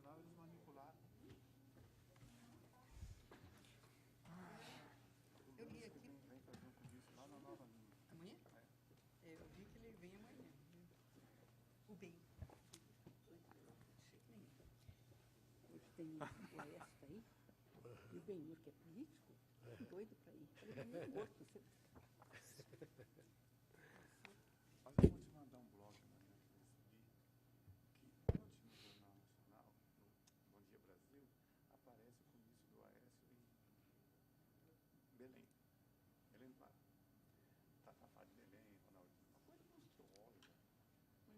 Nacional, eles manipularam. Eu li aqui. Vem fazer um comício lá na Nova Lima. Amanhã? É, eu vi que ele vem amanhã. O bem. Hoje tem o Oeste aí, e o Benhur, que é político, doido para ir. Falei, não é morto. Você... Mas eu vou te mandar um blog amanhã que eu recebi, que ontem no Jornal Nacional, no Bom Dia Brasil, aparece o comício do Aécio em Belém. Belém do Pará. Tafafá de Belém, Ronaldinho, uma coisa monstruosa.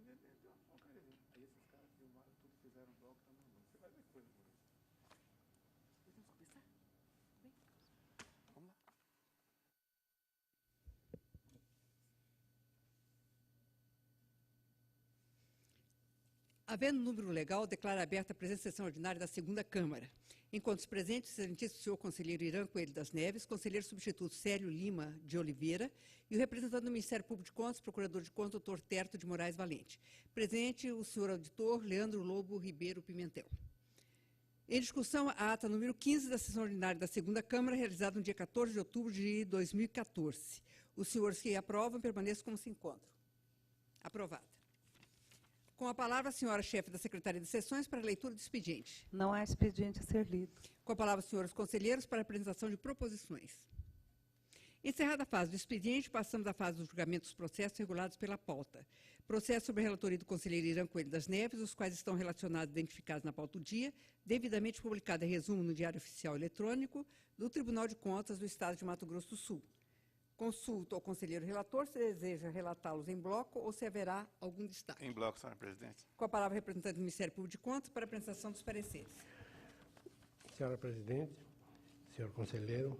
Mas ele deu uma porcaria. Aí esses caras filmaram tudo, fizeram um blog, tá mandando. Você vai ver que coisa bonita. Podemos começar? Bem? Vamos lá. Havendo número legal, declaro aberta a presente sessão ordinária da segunda Câmara. Enquanto os presentes, o excelentíssimo senhor conselheiro Irã Coelho das Neves, conselheiro substituto Célio Lima de Oliveira e o representante do Ministério Público de Contas, procurador de contas, doutor Terto de Moraes Valente. Presente o senhor auditor Leandro Lobo Ribeiro Pimentel. Em discussão, a ata número 15 da sessão ordinária da segunda Câmara, realizada no dia 14 de outubro de 2014. Os senhores que aprovam permaneçam como se encontram. Aprovada. Com a palavra, a senhora chefe da Secretaria de Sessões para a leitura do expediente. Não há expediente a ser lido. Com a palavra, os senhores conselheiros para a apresentação de proposições. Encerrada a fase do expediente, passamos à fase dos julgamentos dos processos regulados pela pauta. Processo sobre a relatoria do conselheiro Irã Coelho das Neves, os quais estão relacionados e identificados na pauta do dia, devidamente publicado em resumo no Diário Oficial Eletrônico do Tribunal de Contas do Estado de Mato Grosso do Sul. Consulto ao conselheiro relator se deseja relatá-los em bloco ou se haverá algum destaque. Em bloco, senhora presidente. Com a palavra, representante do Ministério Público de Contas para a apresentação dos pareceres. Senhora presidente, senhor conselheiro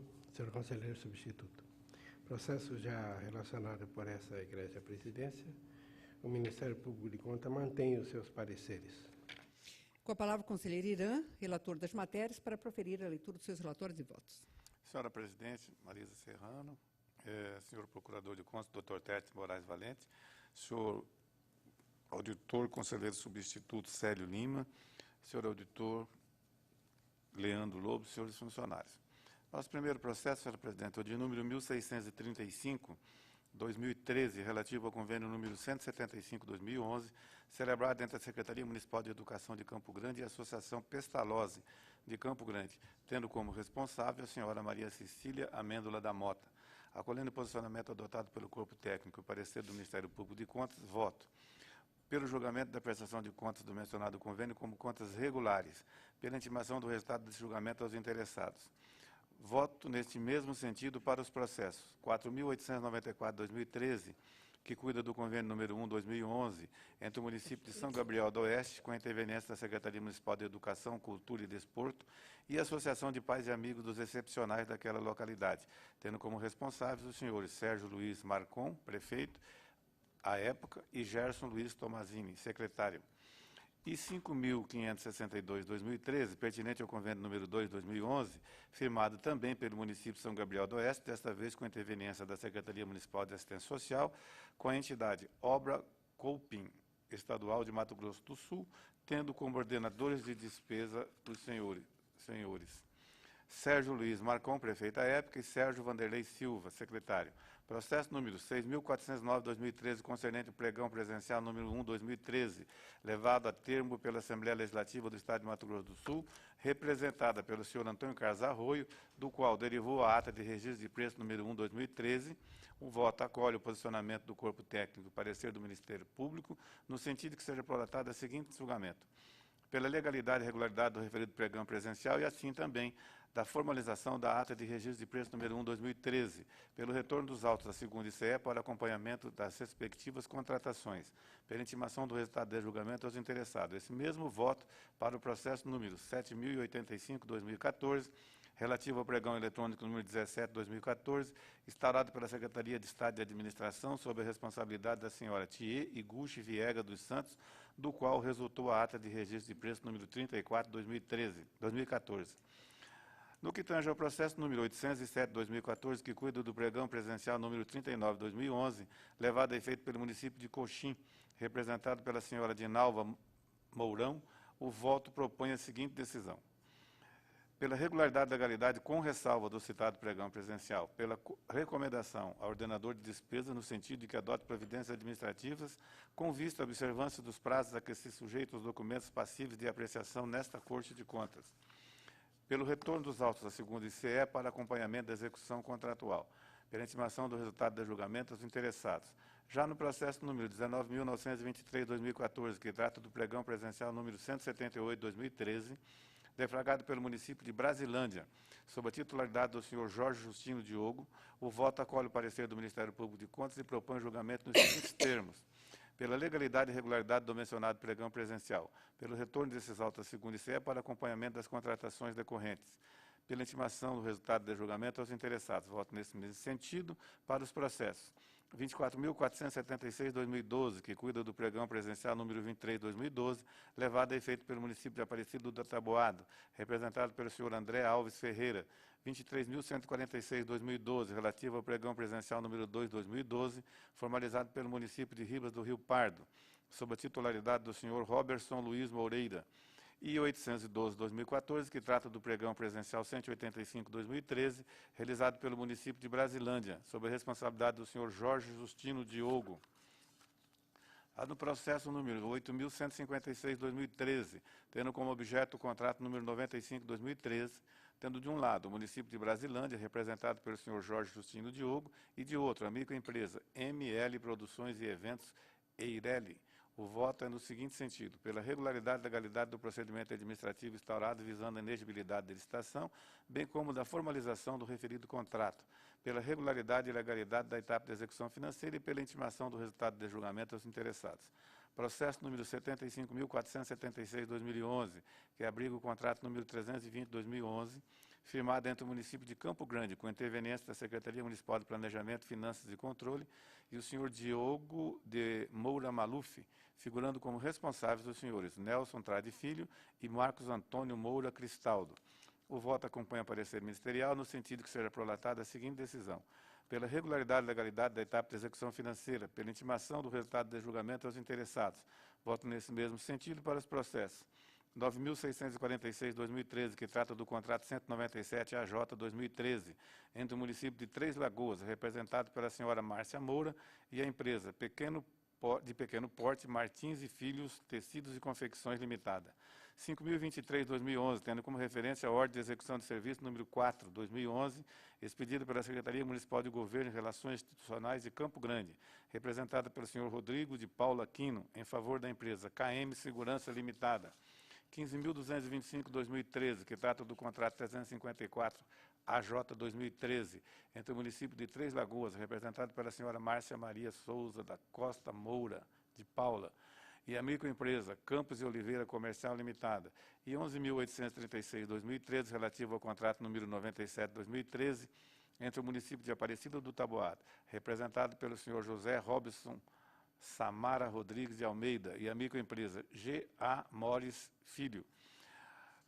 substituto. Processo já relacionado por essa egrégia presidência, o Ministério Público de Contas mantém os seus pareceres. Com a palavra, o conselheiro Irã, relator das matérias, para proferir a leitura dos seus relatórios e votos. Senhora presidente, Marisa Serrano, senhor procurador de contas, doutor Terto de Moraes Valente, senhor auditor, conselheiro substituto Célio Lima, senhor auditor Leandro Lobo, senhores funcionários. Nosso primeiro processo, senhora presidente, é o de número 1635, 2013, relativo ao convênio número 175/2011, celebrado entre a Secretaria Municipal de Educação de Campo Grande e a Associação Pestalozzi de Campo Grande, tendo como responsável a senhora Maria Cecília Amêndola da Mota. Acolhendo o posicionamento adotado pelo corpo técnico e parecer do Ministério Público de Contas, voto pelo julgamento da prestação de contas do mencionado convênio como contas regulares, pela intimação do resultado desse julgamento aos interessados. Voto neste mesmo sentido para os processos 4.894/2013, que cuida do convênio número 1/2011, entre o município de São Gabriel do Oeste, com a interveniência da Secretaria Municipal de Educação, Cultura e Desporto, e a Associação de Pais e Amigos dos Excepcionais daquela localidade, tendo como responsáveis os senhores Sérgio Luiz Marcon, prefeito, à época, e Gerson Luiz Tomazini, secretário. E 5.562/2013, pertinente ao convênio número 2/2011, firmado também pelo município de São Gabriel do Oeste, desta vez com a interveniência da Secretaria Municipal de Assistência Social, com a entidade Obra Colpim, Estadual de Mato Grosso do Sul, tendo como ordenadores de despesa os senhores Sérgio Luiz Marcon, prefeito à época, e Sérgio Vanderlei Silva, secretário. Processo número 6.409/2013, concernente o pregão presencial número 1/2013, levado a termo pela Assembleia Legislativa do Estado de Mato Grosso do Sul, representada pelo senhor Antônio Carlos Arroio, do qual derivou a ata de registro de preço número 1/2013. O voto acolhe o posicionamento do corpo técnico e parecer do Ministério Público, no sentido que seja prolatado o seguinte julgamento: pela legalidade e regularidade do referido pregão presencial e assim também da formalização da ata de registro de preço número 1/2013, pelo retorno dos autos da segunda ICE para acompanhamento das respectivas contratações, pela intimação do resultado de julgamento aos interessados. Esse mesmo voto para o processo número 7.085/2014, relativo ao pregão eletrônico número 17/2014, instaurado pela Secretaria de Estado de Administração sob a responsabilidade da senhora Thier Iguchi Viega dos Santos, do qual resultou a ata de registro de preço número 34/2014. No que tange ao processo número 807/2014, que cuida do pregão presencial número 39/2011, levado a efeito pelo município de Coxim, representado pela senhora Dinalva Mourão, o voto propõe a seguinte decisão. Pela regularidade e legalidade, com ressalva do citado pregão presencial, pela recomendação ao ordenador de despesa no sentido de que adote providências administrativas com vista à observância dos prazos a que se sujeitam os documentos passíveis de apreciação nesta Corte de Contas. Pelo retorno dos autos da segunda ICE para acompanhamento da execução contratual, pela intimação do resultado do julgamento aos interessados. Já no processo número 19.923/2014, que trata do pregão presencial número 178/2013, deflagrado pelo município de Brasilândia, sob a titularidade do senhor Jorge Justino Diogo, o voto acolhe o parecer do Ministério Público de Contas e propõe julgamento nos seguintes termos. Pela legalidade e regularidade do mencionado pregão presencial, pelo retorno desses autos à segunda ICE para acompanhamento das contratações decorrentes, pela intimação do resultado do julgamento aos interessados. Voto nesse mesmo sentido para os processos 24.476/2012, que cuida do pregão presencial número 23/2012, levado a efeito pelo município de Aparecido do Taboado, representado pelo senhor André Alves Ferreira. 23.146/2012, relativo ao pregão presencial número 2/2012, formalizado pelo município de Ribas do Rio Pardo, sob a titularidade do senhor Robertson Luiz Moreira. E 812/2014, que trata do pregão presencial 185/2013, realizado pelo município de Brasilândia, sob a responsabilidade do senhor Jorge Justino Diogo. No processo número 8.156/2013, tendo como objeto o contrato número 95/2013, tendo de um lado o município de Brasilândia, representado pelo senhor Jorge Justino Diogo, e de outro a microempresa ML Produções e Eventos Eireli. O voto é no seguinte sentido: pela regularidade e legalidade do procedimento administrativo instaurado visando a inexigibilidade da licitação, bem como da formalização do referido contrato, pela regularidade e legalidade da etapa de execução financeira e pela intimação do resultado de julgamento aos interessados. Processo número 75.476/2011, que abriga o contrato número 320/2011, firmado entre o município de Campo Grande, com interveniência da Secretaria Municipal de Planejamento, Finanças e Controle, e o senhor Diogo de Moura Maluf, figurando como responsáveis os senhores Nelson Trade Filho e Marcos Antônio Moura Cristaldo. O voto acompanha o parecer ministerial no sentido que seja prolatada a seguinte decisão. Pela regularidade e legalidade da etapa de execução financeira, pela intimação do resultado de julgamento aos interessados. Voto nesse mesmo sentido para os processos 9.646/2013, que trata do contrato 197 AJ 2013, entre o município de Três Lagoas, representado pela senhora Márcia Moura, e a empresa de pequeno porte Martins e Filhos Tecidos e Confecções Limitada. 5.023/2011, tendo como referência a ordem de execução de serviço número 4/2011, expedida pela Secretaria Municipal de Governo e Relações Institucionais de Campo Grande, representada pelo senhor Rodrigo de Paula Aquino, em favor da empresa KM Segurança Limitada. 15.225/2013, que trata do contrato 354 AJ 2013, entre o município de Três Lagoas, representado pela senhora Márcia Maria Souza da Costa Moura de Paula, e a microempresa Campos e Oliveira Comercial Limitada, e 11.836/2013, relativo ao contrato número 97/2013, entre o município de Aparecida do Taboado, representado pelo senhor José Robson Samara Rodrigues de Almeida, e a microempresa G.A. Mores Filho.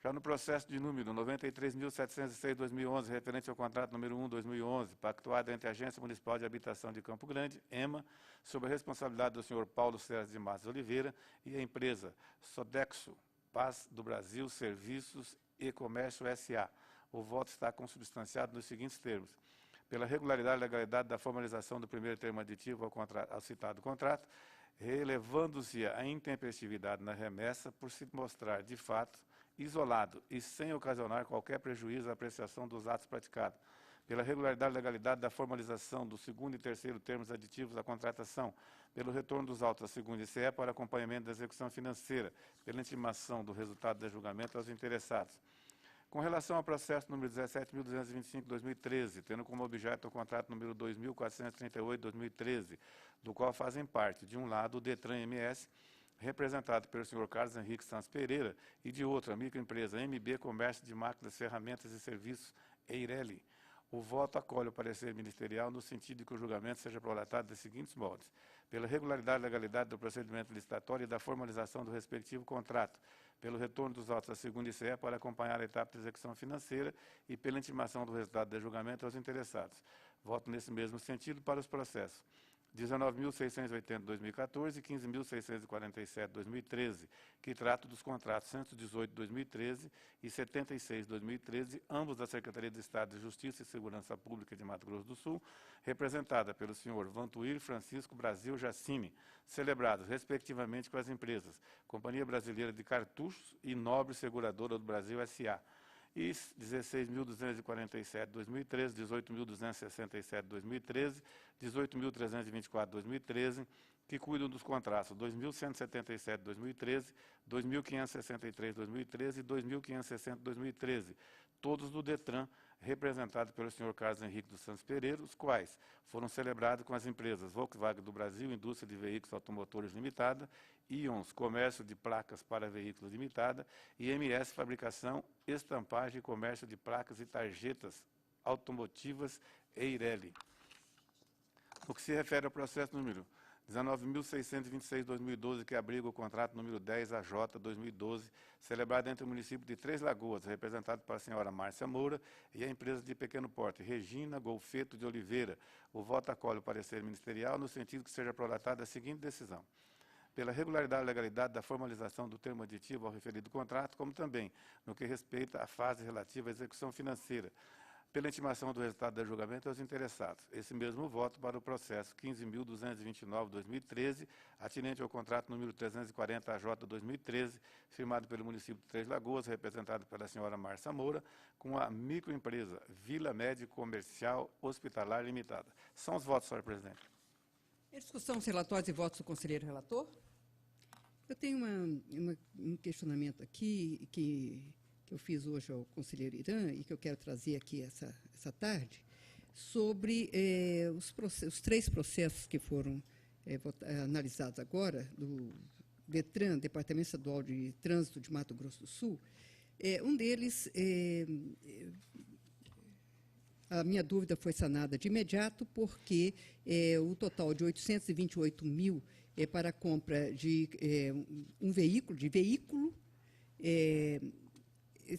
Já no processo de número 93.706/2011, referente ao contrato número 1/2011, pactuado entre a Agência Municipal de Habitação de Campo Grande, EMA, sob a responsabilidade do senhor Paulo César de Matos Oliveira, e a empresa Sodexo Paz do Brasil Serviços e Comércio S.A. O voto está consubstanciado nos seguintes termos. Pela regularidade e legalidade da formalização do primeiro termo aditivo ao citado contrato, relevando-se a intempestividade na remessa por se mostrar, de fato, isolado e sem ocasionar qualquer prejuízo à apreciação dos atos praticados. Pela regularidade e legalidade da formalização do segundo e terceiro termos aditivos à contratação, pelo retorno dos autos da segunda ICE para acompanhamento da execução financeira, pela intimação do resultado do julgamento aos interessados. Com relação ao processo número 17.225/2013, tendo como objeto o contrato número 2.438/2013, do qual fazem parte, de um lado, o Detran MS, representado pelo senhor Carlos Henrique Santos Pereira, e de outra, a microempresa MB Comércio de Máquinas, Ferramentas e Serviços Eireli. O voto acolhe o parecer ministerial no sentido de que o julgamento seja prolatado dos seguintes modos. Pela regularidade e legalidade do procedimento licitatório e da formalização do respectivo contrato, pelo retorno dos autos da segunda ICE para acompanhar a etapa de execução financeira e pela intimação do resultado do julgamento aos interessados. Voto nesse mesmo sentido para os processos 19.680 em 2014 e 15.647 em 2013, que tratam dos contratos 118 de 2013 e 76 de 2013, ambos da Secretaria de Estado de Justiça e Segurança Pública de Mato Grosso do Sul, representada pelo senhor Vantuír Francisco Brasil Jacime, celebrados, respectivamente, com as empresas Companhia Brasileira de Cartuchos e Nobre Seguradora do Brasil S.A., e 16.247 em 2013, 18.267 em 2013, 18.324 em 2013, que cuidam dos contratos 2.177 em 2013, 2.563 em 2013 e 2.560 em 2013, todos do DETRAN, representados pelo senhor Carlos Henrique dos Santos Pereira, os quais foram celebrados com as empresas Volkswagen do Brasil, Indústria de Veículos Automotores Limitada, Ions, Comércio de Placas para Veículos Limitada, e MS Fabricação, Estampagem e Comércio de Placas e Tarjetas Automotivas Eireli. No que se refere ao processo número 19.626/2012, que abriga o contrato número 10AJ 2012, celebrado entre o município de Três Lagoas, representado pela senhora Márcia Moura, e a empresa de pequeno porte, Regina Golfeto de Oliveira. O voto acolhe o parecer ministerial no sentido que seja prolatada a seguinte decisão: pela regularidade e legalidade da formalização do termo aditivo ao referido contrato, como também no que respeita à fase relativa à execução financeira, pela intimação do resultado do julgamento aos interessados. Esse mesmo voto para o processo 15.229/2013, atinente ao contrato número 340AJ 2013, firmado pelo município de Três Lagoas, representado pela senhora Márcia Moura, com a microempresa Vila Médico Comercial Hospitalar Limitada. São os votos, senhor presidente. Em discussão, os relatórios e votos do conselheiro relator. Eu tenho um questionamento aqui que eu fiz hoje ao conselheiro Irã e que eu quero trazer aqui essa tarde, sobre os três processos que foram analisados agora, do DETRAN, Departamento Estadual de Trânsito de Mato Grosso do Sul. Um deles, a minha dúvida foi sanada de imediato, porque o total de 828 mil para a compra de um veículo,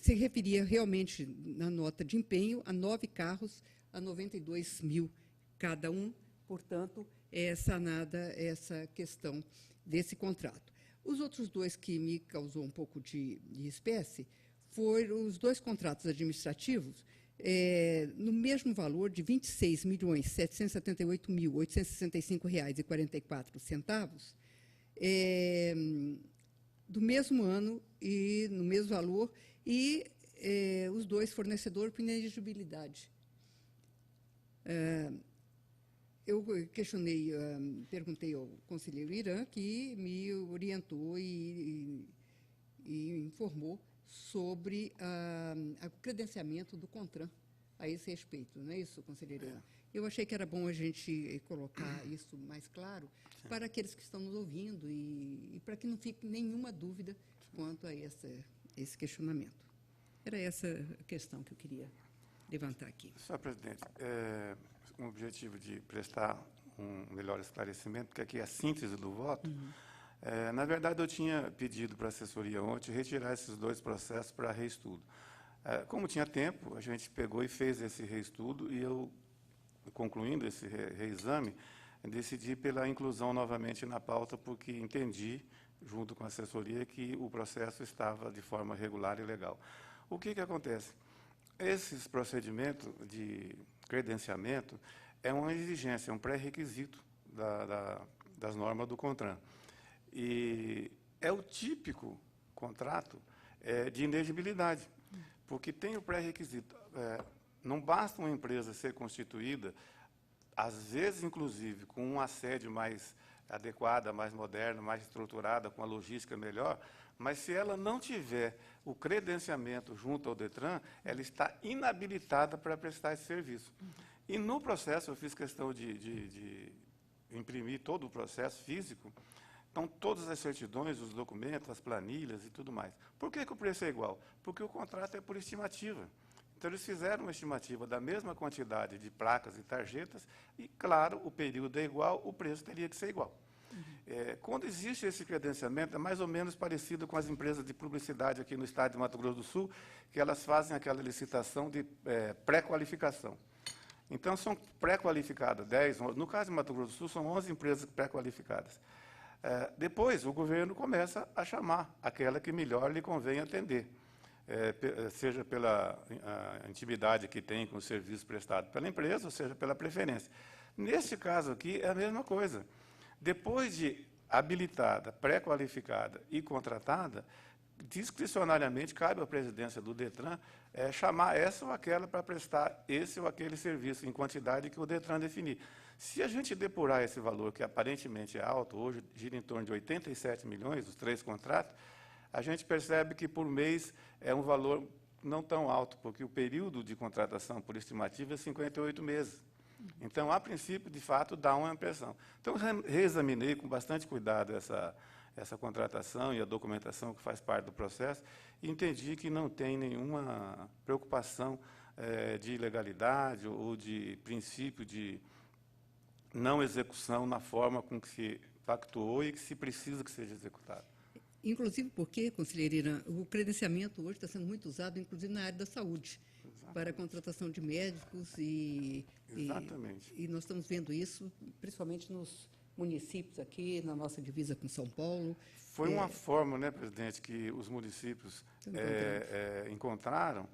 se referia realmente, na nota de empenho, a 9 carros, a 92 mil cada um, portanto, sanada essa questão desse contrato. Os outros dois que me causou um pouco de espécie foram os dois contratos administrativos, no mesmo valor de R$ 26.778.865,44, do mesmo ano e no mesmo valor, e os dois fornecedores por inelegibilidade. Eu perguntei ao conselheiro Irã, que me orientou e informou sobre o credenciamento do CONTRAN a esse respeito. Não é isso, conselheiro Irã? Eu achei que era bom a gente colocar isso mais claro para aqueles que estão nos ouvindo e para que não fique nenhuma dúvida quanto a esse questionamento. Era essa a questão que eu queria levantar aqui. Senhor presidente, com o objetivo de prestar um melhor esclarecimento, porque aqui é a síntese do voto, na verdade, eu tinha pedido para a assessoria ontem retirar esses dois processos para reestudo. Como tinha tempo, a gente pegou e fez esse reestudo, e eu, concluindo esse reexame, decidi pela inclusão novamente na pauta, porque entendi, junto com a assessoria, que o processo estava de forma regular e legal. O que acontece? Esses procedimentos de credenciamento é uma exigência, é um pré-requisito das normas do CONTRAN. E é o típico contrato de inegibilidade, porque tem o pré-requisito. Não basta uma empresa ser constituída, às vezes, inclusive, com uma sede mais adequada, mais moderna, mais estruturada, com a logística melhor, mas se ela não tiver o credenciamento junto ao DETRAN, ela está inabilitada para prestar esse serviço. E no processo, eu fiz questão de imprimir todo o processo físico, então todas as certidões, os documentos, as planilhas e tudo mais. Por que o preço é igual? Porque o contrato é por estimativa. Então, eles fizeram uma estimativa da mesma quantidade de placas e tarjetas e, claro, o período é igual, o preço teria que ser igual. Quando existe esse credenciamento, é mais ou menos parecido com as empresas de publicidade aqui no estado de Mato Grosso do Sul, que elas fazem aquela licitação de pré-qualificação. Então, são pré-qualificadas, 10, 11, no caso de Mato Grosso do Sul, são 11 empresas pré-qualificadas. Depois, o governo começa a chamar aquela que melhor lhe convém atender, seja pela intimidade que tem com o serviço prestado pela empresa, ou seja, pela preferência. Neste caso aqui, é a mesma coisa. Depois de habilitada, pré-qualificada e contratada, discricionariamente cabe à presidência do DETRAN chamar essa ou aquela para prestar esse ou aquele serviço em quantidade que o DETRAN definir. Se a gente depurar esse valor, que aparentemente é alto, hoje gira em torno de 87 milhões, os 3 contratos, a gente percebe que por mês é um valor não tão alto, porque o período de contratação por estimativa é 58 meses. Então, a princípio, de fato, dá uma impressão. Então, reexaminei com bastante cuidado essa contratação e a documentação que faz parte do processo e entendi que não tem nenhuma preocupação de ilegalidade ou de princípio de não execução na forma com que se pactuou e que se precisa que seja executado. Inclusive porque, conselheiro Irã, o credenciamento hoje está sendo muito usado, inclusive na área da saúde, para a contratação de médicos Exatamente. E nós estamos vendo isso, principalmente nos municípios aqui, na nossa divisa com São Paulo. Foi uma forma, né, presidente, que os municípios encontraram,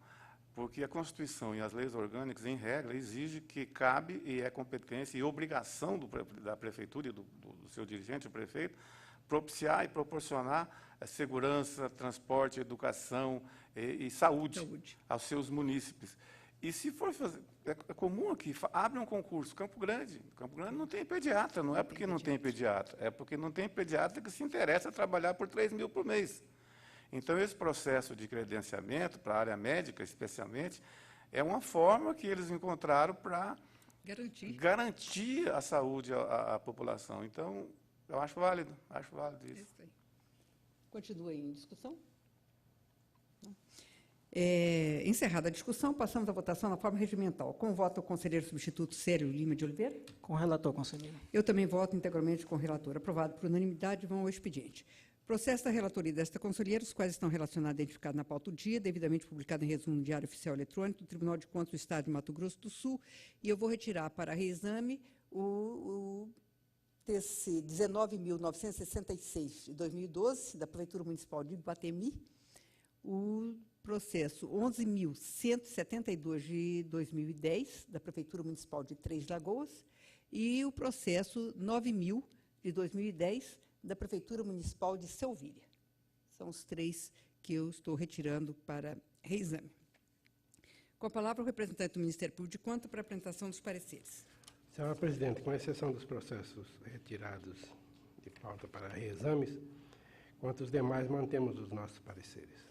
porque a Constituição e as leis orgânicas, em regra, exigem que cabe e é competência e obrigação da prefeitura e do seu dirigente, o prefeito, propiciar e proporcionar segurança, transporte, educação e saúde aos seus munícipes. E se for fazer, é comum aqui, abre um concurso, Campo Grande não tem pediatra, não é porque não tem pediatra, é porque não tem pediatra que se interessa trabalhar por 3 mil por mês. Então, esse processo de credenciamento para a área médica, especialmente, é uma forma que eles encontraram para garantir a saúde à população. Então, eu acho válido isso. Continua em discussão? Encerrada a discussão, passamos à votação na forma regimental. Com o voto do conselheiro substituto Célio Lima de Oliveira. Com o relator, conselheiro. Eu também voto integralmente com o relator. Aprovado por unanimidade, vão ao expediente. Processo da relatoria desta conselheira, os quais estão relacionados e identificados na pauta do dia, devidamente publicado em resumo no Diário Oficial Eletrônico do Tribunal de Contas do Estado de Mato Grosso do Sul, e eu vou retirar para reexame o TC 19.966 de 2012, da Prefeitura Municipal de Iguatemi, o processo 11.172 de 2010, da Prefeitura Municipal de Três Lagoas, e o processo 9.000 de 2010, da Prefeitura Municipal de Selvíria. São os 3 que eu estou retirando para reexame. Com a palavra, o representante do Ministério Público de Contas para a apresentação dos pareceres. Senhora presidente, com exceção dos processos retirados de pauta para reexames, quanto os demais, mantemos os nossos pareceres.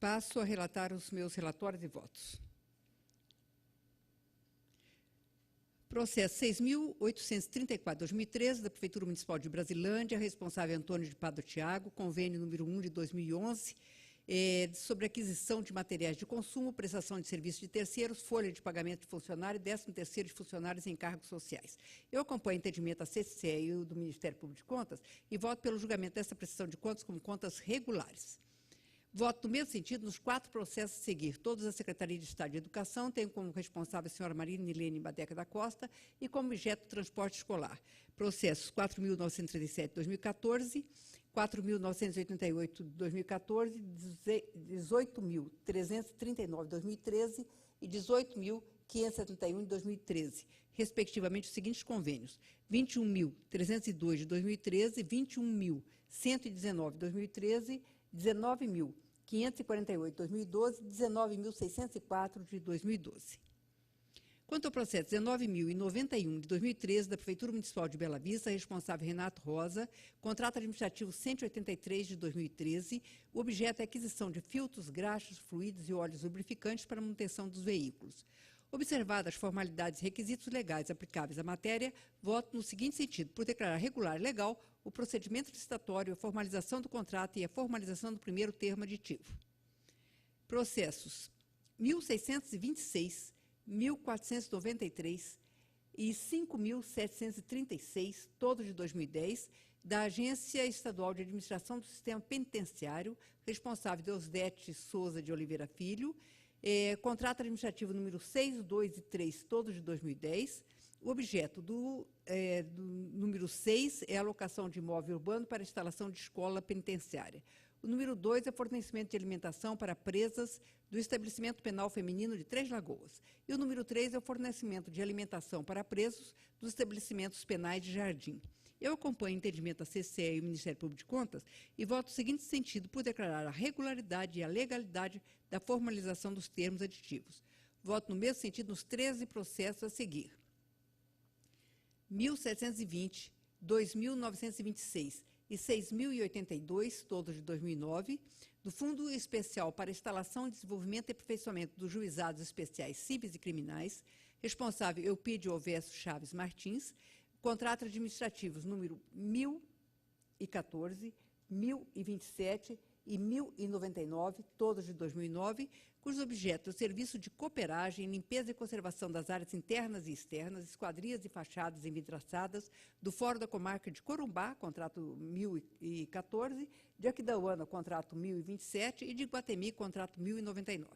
Passo a relatar os meus relatórios e votos. Processo 6.834/2013, da Prefeitura Municipal de Brasilândia, responsável Antônio de Pado Tiago, convênio número 1 de 2011, sobre aquisição de materiais de consumo, prestação de serviços de terceiros, folha de pagamento de funcionário e 13º de funcionários em cargos sociais. Eu acompanho o entendimento da CCE e o do Ministério Público de Contas e voto pelo julgamento desta prestação de contas como contas regulares. Voto no mesmo sentido nos 4 processos a seguir. Todos da Secretaria de Estado de Educação têm como responsável a senhora Marina Nilene Badeca da Costa e como objeto transporte escolar. Processos 4.937 de 2014, 4.988 de 2014, 18.339 de 2013 e 18.571 de 2013, respectivamente, os seguintes convênios: 21.302 de 2013, 21.119 de 2013, 19.548 de 2012 e 19.604 de 2012. Quanto ao processo 19.091 de 2013, da Prefeitura Municipal de Bela Vista, responsável Renato Rosa, contrato administrativo 183 de 2013, o objeto é a aquisição de filtros, graxas, fluidos e óleos lubrificantes para a manutenção dos veículos. Observadas as formalidades e requisitos legais aplicáveis à matéria, voto no seguinte sentido: por declarar regular e legal o procedimento licitatório, a formalização do contrato e a formalização do primeiro termo aditivo. Processos 1.626, 1.493 e 5.736, todos de 2010, da Agência Estadual de Administração do Sistema Penitenciário, responsável Deusdete Souza de Oliveira Filho, Contrato administrativo número 6, 2 e 3, todos de 2010. O objeto do número 6 é a alocação de imóvel urbano para instalação de escola penitenciária. O número 2 é fornecimento de alimentação para presas do estabelecimento penal feminino de Três Lagoas. E o número 3 é o fornecimento de alimentação para presos dos estabelecimentos penais de Jardim. Eu acompanho o entendimento da CCE e o Ministério Público de Contas e voto no seguinte sentido por declarar a regularidade e a legalidade da formalização dos termos aditivos. Voto no mesmo sentido nos 13 processos a seguir. 1720, 2.926 e 6.082, todos de 2009, do Fundo Especial para Instalação, Desenvolvimento e Aperfeiçoamento dos Juizados Especiais Cíveis e Criminais, responsável Eupídio Alvesso Chaves Martins, contratos administrativos número 1014, 1027 e 1099, todos de 2009, cujo objeto é o serviço de cooperagem, limpeza e conservação das áreas internas e externas, esquadrias e fachadas envidraçadas do Fórum da Comarca de Corumbá, contrato 1014, de Aquidauana, contrato 1027 e de Iguatemi, contrato 1099.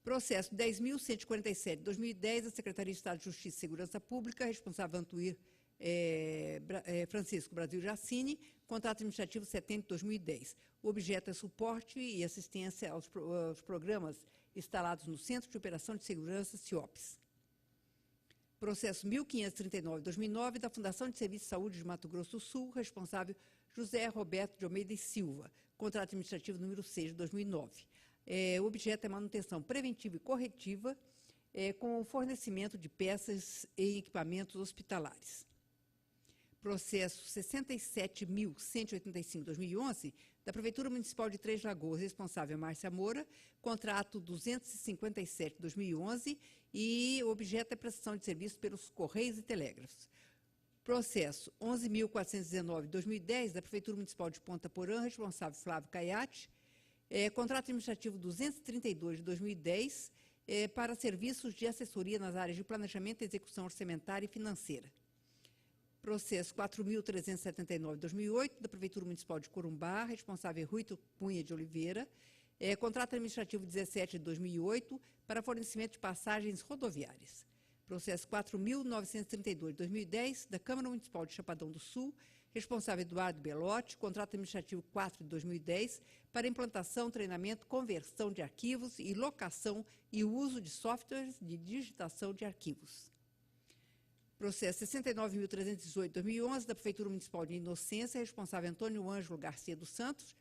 Processo 10.147, 2010, da Secretaria de Estado de Justiça e Segurança Pública, responsável Antuir Francisco Brasil Jacini, contrato administrativo 70 de 2010. O objeto é suporte e assistência aos programas instalados no Centro de Operação de Segurança, CIOPS. Processo 1539 de 2009, da Fundação de Serviço de Saúde de Mato Grosso do Sul, responsável José Roberto de Almeida e Silva, contrato administrativo número 6 de 2009. O objeto é manutenção preventiva e corretiva com o fornecimento de peças e equipamentos hospitalares. Processo 67.185, 2011, da Prefeitura Municipal de Três Lagoas, responsável Márcia Moura, contrato 257, 2011, e o objeto é prestação de serviço pelos Correios e Telégrafos. Processo 11.419, 2010, da Prefeitura Municipal de Ponta Porã, responsável Flávio Caiate, contrato administrativo 232, de 2010, para serviços de assessoria nas áreas de planejamento, execução orçamentária e financeira. Processo 4.379, 2008, da Prefeitura Municipal de Corumbá, responsável Rui Cunha de Oliveira, contrato administrativo 17 de 2008, para fornecimento de passagens rodoviárias. Processo 4.932, de 2010, da Câmara Municipal de Chapadão do Sul, responsável Eduardo Belotti, contrato administrativo 4 de 2010, para implantação, treinamento, conversão de arquivos e locação e uso de softwares de digitação de arquivos. Processo 69.318, 2011, da Prefeitura Municipal de Inocência, responsável Antônio Ângelo Garcia dos Santos,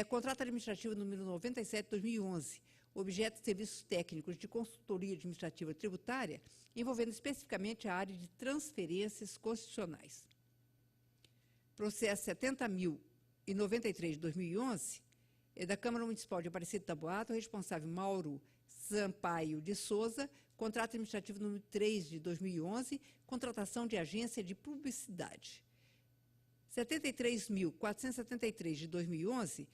contrato administrativo número 97, 2011, objeto de serviços técnicos de consultoria administrativa tributária, envolvendo especificamente a área de transferências constitucionais. Processo 70.093, de 2011, da Câmara Municipal de Aparecida do Taboado, responsável Mauro Sampaio de Souza, contrato administrativo número 3 de 2011, contratação de agência de publicidade. 73.473 de 2011,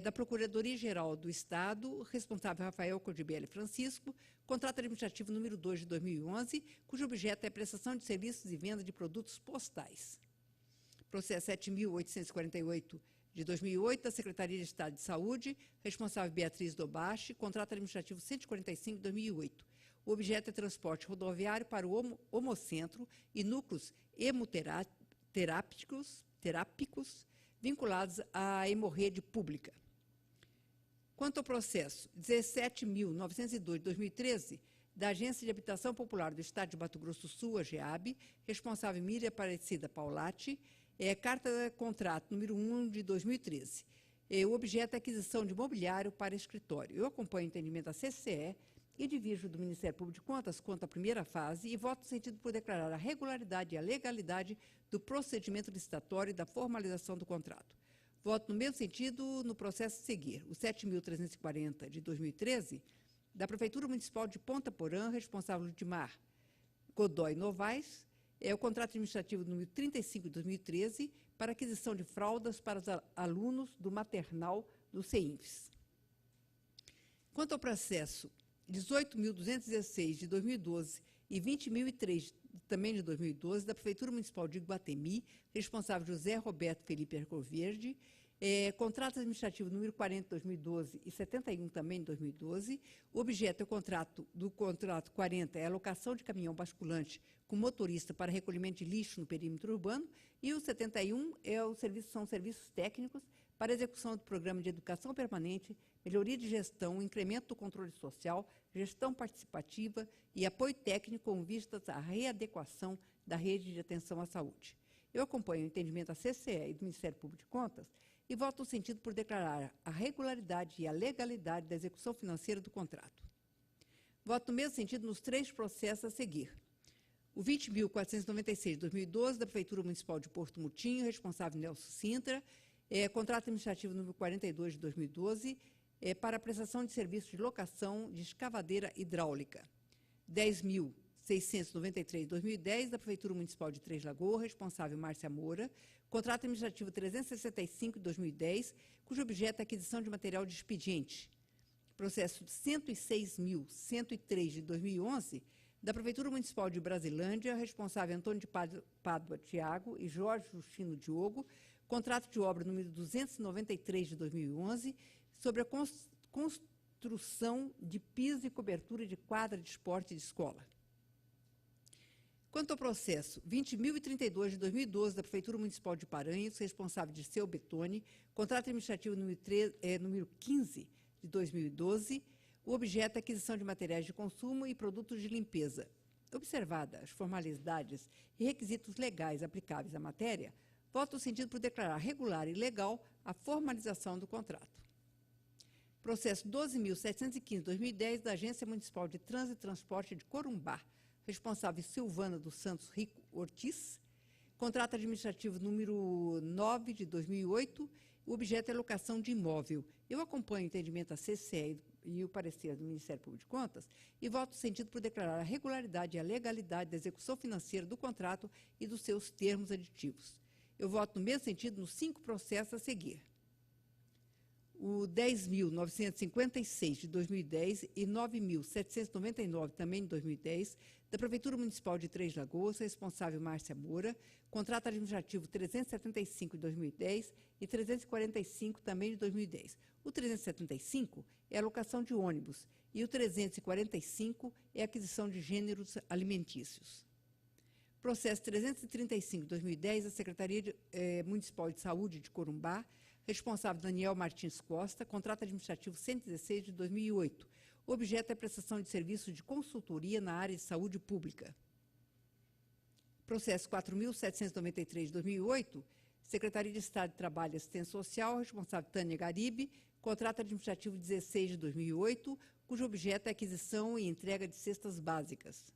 da Procuradoria-Geral do Estado, responsável Rafael Cordibelli Francisco, contrato administrativo número 2 de 2011, cujo objeto é a prestação de serviços e venda de produtos postais. Processo 7.848 de 2008, da Secretaria de Estado de Saúde, responsável Beatriz Dobache, contrato administrativo 145 de 2008. O objeto é transporte rodoviário para o Homocentro e núcleos hemoterápicos vinculados à hemorrede pública. Quanto ao processo 17.902 de 2013, da Agência de Habitação Popular do Estado de Mato Grosso do Sul, AGEAB, responsável Miriam Aparecida Paulatti, carta contrato número 1 de 2013. O objeto é aquisição de mobiliário para escritório. Eu acompanho o entendimento da CCE e divirjo do Ministério Público de Contas quanto à primeira fase e voto no sentido por declarar a regularidade e a legalidade do procedimento licitatório e da formalização do contrato. Voto no mesmo sentido no processo a seguir, o 7.340 de 2013, da Prefeitura Municipal de Ponta Porã, responsável Ludmar Godoy Novaes, o contrato administrativo número 35 de 2013, para aquisição de fraldas para os alunos do maternal do CEINFES. Quanto ao processo 18.216 de 2012 e 20.003 também de 2012, da Prefeitura Municipal de Iguatemi, responsável José Roberto Felipe Arcoverde, Contrato administrativo número 40 de 2012 e 71 também de 2012. O objeto do contrato 40 é a alocação de caminhão basculante com motorista para recolhimento de lixo no perímetro urbano, e o 71 são serviços técnicos para execução do programa de educação permanente, melhoria de gestão, incremento do controle social, gestão participativa e apoio técnico com vistas à readequação da rede de atenção à saúde. Eu acompanho o entendimento da CCE e do Ministério Público de Contas e voto no sentido por declarar a regularidade e a legalidade da execução financeira do contrato. Voto no mesmo sentido nos 3 processos a seguir. O 20.496 de 2012, da Prefeitura Municipal de Porto Mutinho, responsável Nelson Sintra, contrato administrativo número 42 de 2012, para a prestação de serviços de locação de escavadeira hidráulica. 10.693 de 2010, da Prefeitura Municipal de Três Lagoas, responsável Márcia Moura, contrato administrativo 365 de 2010, cujo objeto é a aquisição de material de expediente. Processo 106.103 de 2011, da Prefeitura Municipal de Brasilândia, responsável Antônio de Pádua Tiago e Jorge Justino Diogo, contrato de obra número 293 de 2011, sobre a construção de piso e cobertura de quadra de esporte de escola. Quanto ao processo 20.032 de 2012, da Prefeitura Municipal de Paranhos, responsável de Seu Betone, contrato administrativo número 15 de 2012, o objeto é a aquisição de materiais de consumo e produtos de limpeza. Observadas as formalidades e requisitos legais aplicáveis à matéria, voto no sentido por declarar regular e legal a formalização do contrato. Processo 12.715 de 2010, da Agência Municipal de Trânsito e Transporte de Corumbá, responsável Silvana dos Santos Rico Ortiz, contrato administrativo número 9 de 2008, o objeto é locação de imóvel. Eu acompanho o entendimento da CCE e o parecer do Ministério Público de Contas e voto no sentido por declarar a regularidade e a legalidade da execução financeira do contrato e dos seus termos aditivos. Eu voto no mesmo sentido nos 5 processos a seguir. O 10.956 de 2010 e 9.799 também de 2010, da Prefeitura Municipal de Três Lagoas, responsável Márcia Moura, contrato administrativo 375 de 2010 e 345 também de 2010. O 375 é a alocação de ônibus e o 345 é a aquisição de gêneros alimentícios. Processo 335 de 2010, da Secretaria Municipal de Saúde de Corumbá, responsável Daniel Martins Costa, contrato administrativo 116 de 2008. O objeto é a prestação de serviços de consultoria na área de saúde pública. Processo 4.793 de 2008, Secretaria de Estado de Trabalho e Assistência Social, responsável Tânia Garibe, contrato administrativo 16 de 2008, cujo objeto é a aquisição e entrega de cestas básicas.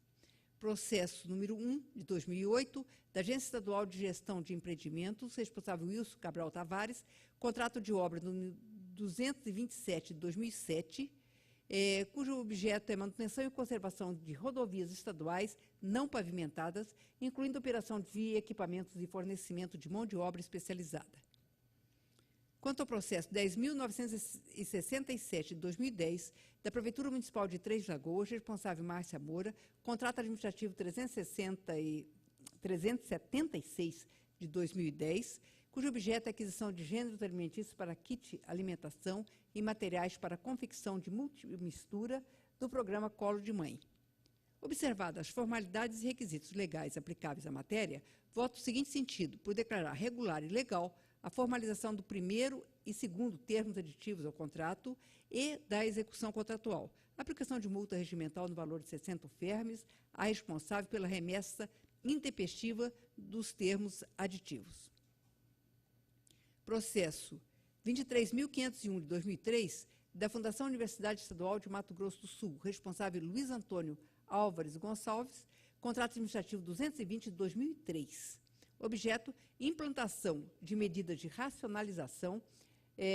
Processo número 1 de 2008, da Agência Estadual de Gestão de Empreendimentos, responsável Wilson Cabral Tavares, contrato de obra número 227 de 2007, cujo objeto é manutenção e conservação de rodovias estaduais não pavimentadas, incluindo operação de equipamentos e fornecimento de mão de obra especializada. Quanto ao processo 10.967 de 2010, da Prefeitura Municipal de Três Lagoas, responsável Márcia Moura, contrato administrativo 376 de 2010, cujo objeto é a aquisição de gêneros alimentícios para kit alimentação e materiais para confecção de multimistura do programa Colo de Mãe. Observadas as formalidades e requisitos legais aplicáveis à matéria, voto no seguinte sentido, por declarar regular e legal a formalização do primeiro e segundo termos aditivos ao contrato e da execução contratual, aplicação de multa regimental no valor de 60 UFERMes à responsável pela remessa intempestiva dos termos aditivos. Processo 23.501 de 2003, da Fundação Universidade Estadual de Mato Grosso do Sul, responsável Luiz Antônio Álvares Gonçalves, contrato administrativo 220 de 2003. Objeto, implantação de medidas de racionalização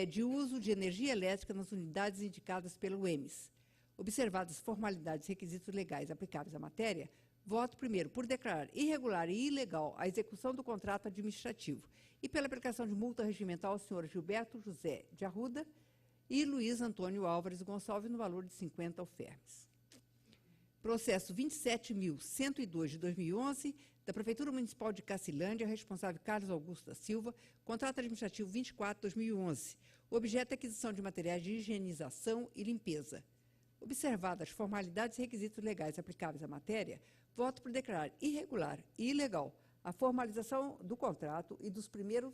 de uso de energia elétrica nas unidades indicadas pelo EMES. Observadas formalidades e requisitos legais aplicáveis à matéria, voto primeiro por declarar irregular e ilegal a execução do contrato administrativo e pela aplicação de multa regimental ao senhor Gilberto José de Arruda e Luiz Antônio Álvares Gonçalves no valor de 50 UFERMes. Processo 27.102 de 2011, Da Prefeitura Municipal de Cacilândia, responsável Carlos Augusto da Silva, contrato administrativo 24/2011. O objeto é aquisição de materiais de higienização e limpeza. Observadas as formalidades e requisitos legais aplicáveis à matéria, voto por declarar irregular e ilegal a formalização do contrato e dos primeiros,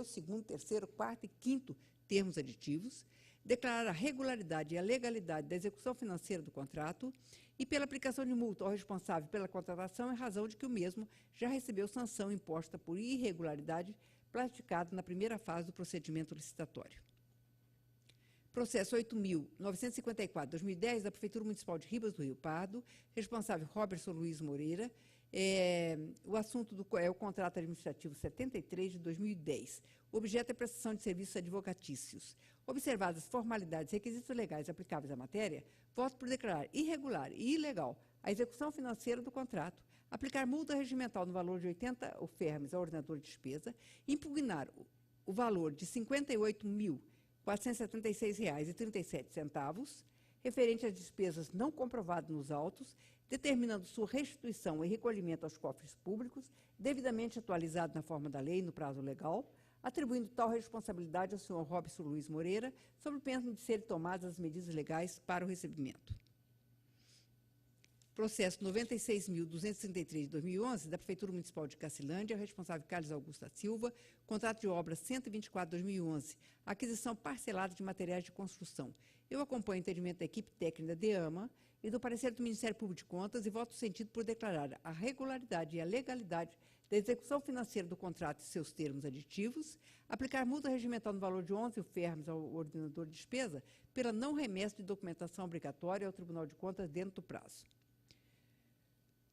segundo, terceiro, quarto e quinto termos aditivos, declarar a regularidade e a legalidade da execução financeira do contrato e pela aplicação de multa ao responsável pela contratação em razão de que o mesmo já recebeu sanção imposta por irregularidade praticada na primeira fase do procedimento licitatório. Processo 8.954/2010 da Prefeitura Municipal de Ribas do Rio Pardo, responsável Robertson Luiz Moreira. O assunto é o contrato administrativo 73 de 2010. O objeto é prestação de serviços advocatícios. Observadas as formalidades e requisitos legais aplicáveis à matéria, voto por declarar irregular e ilegal a execução financeira do contrato, aplicar multa regimental no valor de 80 UFERMs ao ordenador de despesa, impugnar o valor de R$ 58.476,37, referente às despesas não comprovadas nos autos, determinando sua restituição e recolhimento aos cofres públicos, devidamente atualizado na forma da lei e no prazo legal, atribuindo tal responsabilidade ao senhor Robertson Luiz Moreira, sob pena de serem tomadas as medidas legais para o recebimento. Processo 96.233 de 2011, da Prefeitura Municipal de Cacilândia, responsável Carlos Augusto da Silva, contrato de obra 124 de 2011, aquisição parcelada de materiais de construção. Eu acompanho o entendimento da equipe técnica da DEAMA e do parecer do Ministério Público de Contas e voto sentido por declarar a regularidade e a legalidade da execução financeira do contrato e seus termos aditivos, aplicar multa regimental no valor de 11 UFERMs ao ordenador de despesa pela não remessa de documentação obrigatória ao Tribunal de Contas dentro do prazo.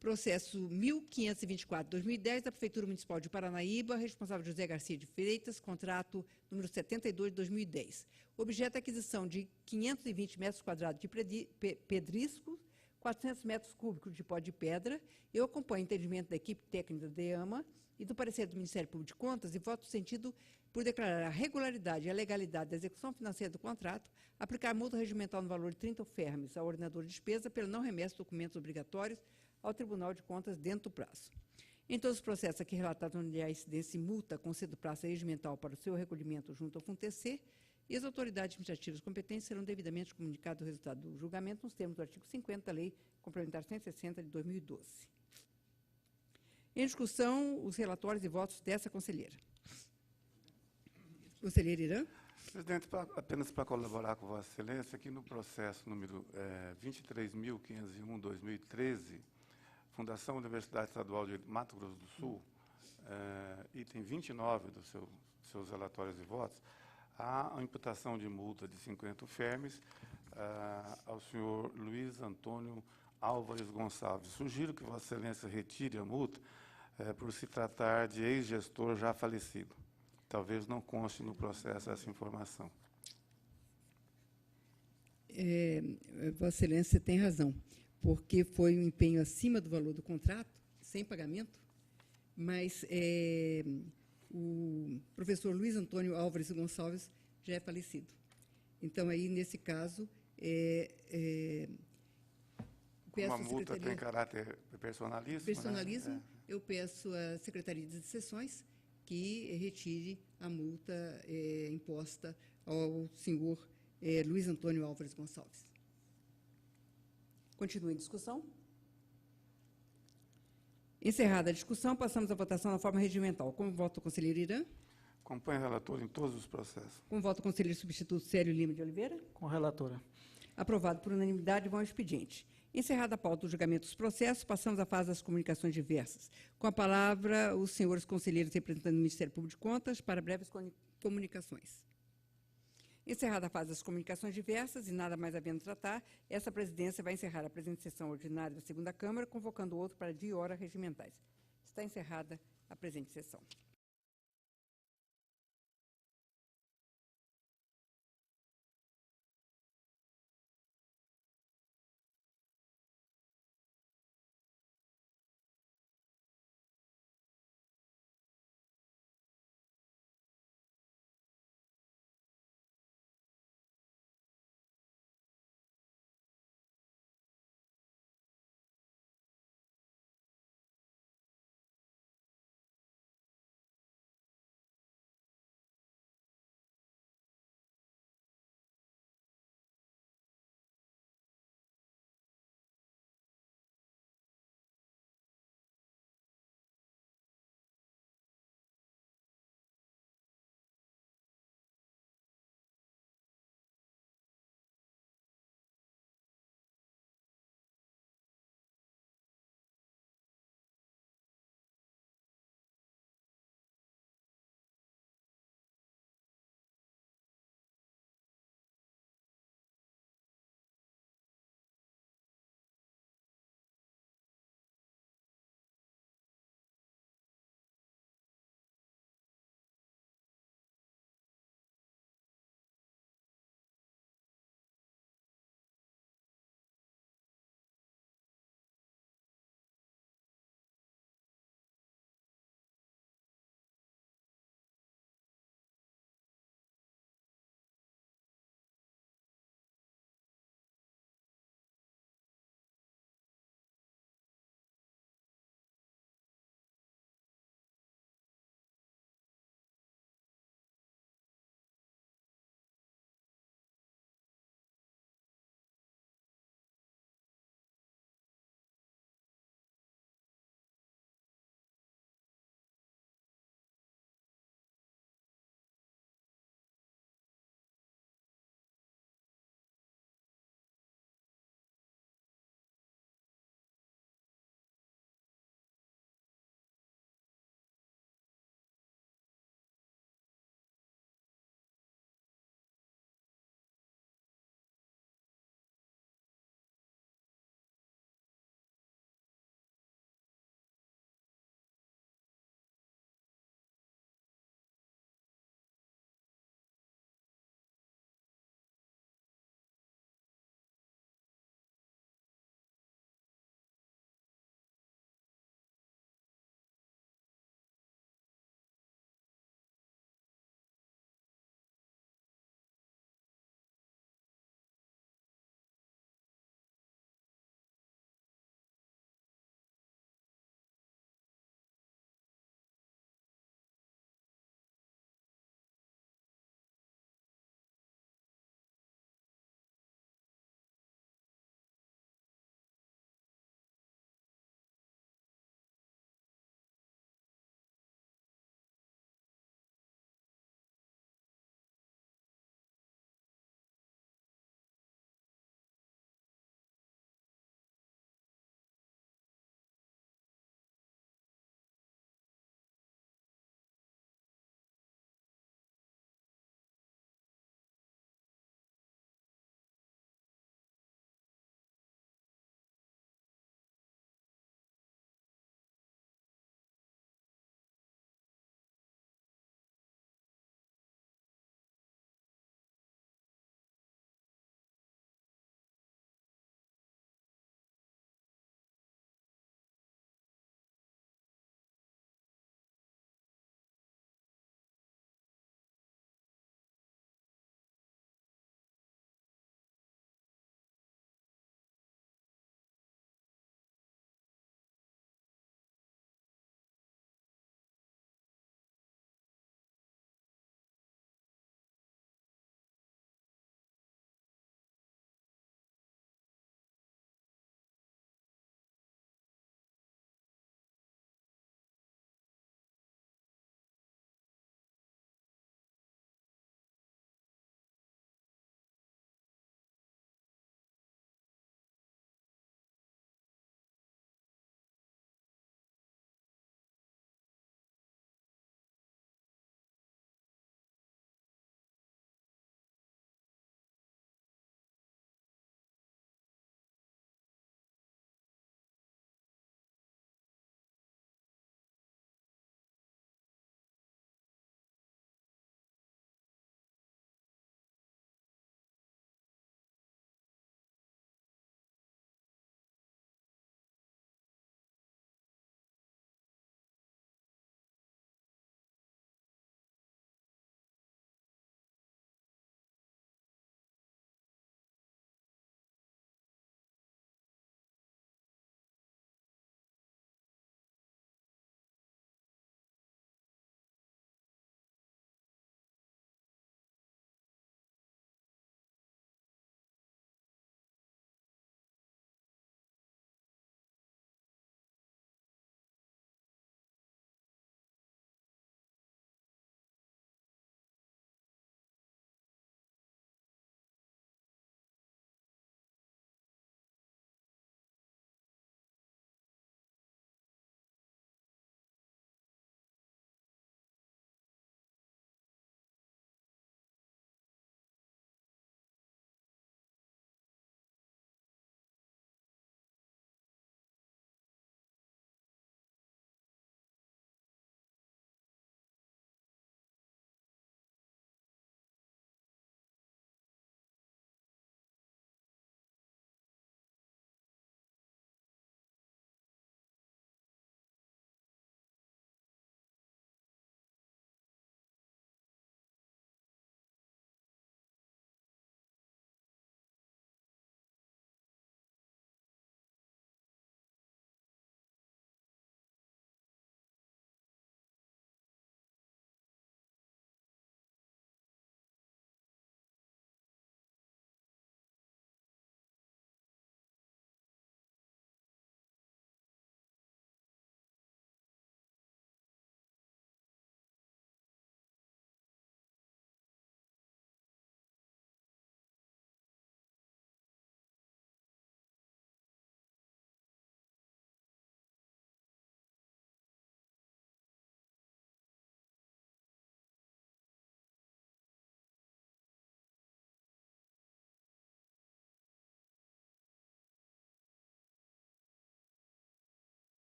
Processo 1524/2010 da Prefeitura Municipal de Paranaíba, responsável José Garcia de Freitas, contrato número 72 de 2010. Objeto é aquisição de 520 metros quadrados de pedrisco, 400 metros cúbicos de pó de pedra. Eu acompanho o entendimento da equipe técnica da DEAMA e do parecer do Ministério Público de Contas e voto sentido por declarar a regularidade e a legalidade da execução financeira do contrato, aplicar multa regimental no valor de 30 UFERMs ao ordenador de despesa pela não remessa de documentos obrigatórios ao Tribunal de Contas dentro do prazo. Em todos os processos aqui relatados onde há incidência e multa, concedo prazo regimental para o seu recolhimento junto ao FUNTC e as autoridades administrativas competentes serão devidamente comunicados o resultado do julgamento nos termos do artigo 50 da Lei Complementar 160 de 2012. Em discussão, os relatórios e votos dessa conselheira. Conselheira Irã. Presidente, apenas para colaborar com Vossa Excelência, aqui no processo número 23.501/2013, Fundação Universidade Estadual de Mato Grosso do Sul, item 29 dos seus relatórios e votos, há a imputação de multa de 50 UFERMs ao senhor Luiz Antônio Álvares Gonçalves. Sugiro que Vossa Excelência retire a multa por se tratar de ex-gestor já falecido. Talvez não conste no processo essa informação. Vossa Excelência tem razão, porque foi um empenho acima do valor do contrato, sem pagamento, mas o professor Luiz Antônio Álvares Gonçalves já é falecido. Então, aí, nesse caso, peço Uma multa tem caráter personalíssimo. Personalismo, eu peço à Secretaria de Sessões que retire a multa imposta ao senhor Luiz Antônio Álvares Gonçalves. Continua em discussão. Encerrada a discussão, passamos à votação na forma regimental. Como vota o conselheiro Irã? Acompanho o relator em todos os processos. Como vota o conselheiro substituto Célio Lima de Oliveira? Com a relatora. Aprovado por unanimidade, vão ao expediente. Encerrada a pauta do julgamento dos processos, passamos à fase das comunicações diversas. Com a palavra, os senhores conselheiros representantes do Ministério Público de Contas para breves comunicações. Encerrada a fase das comunicações diversas e nada mais havendo tratar, essa presidência vai encerrar a presente sessão ordinária da segunda Câmara, convocando outro para dia e hora regimentais. Está encerrada a presente sessão.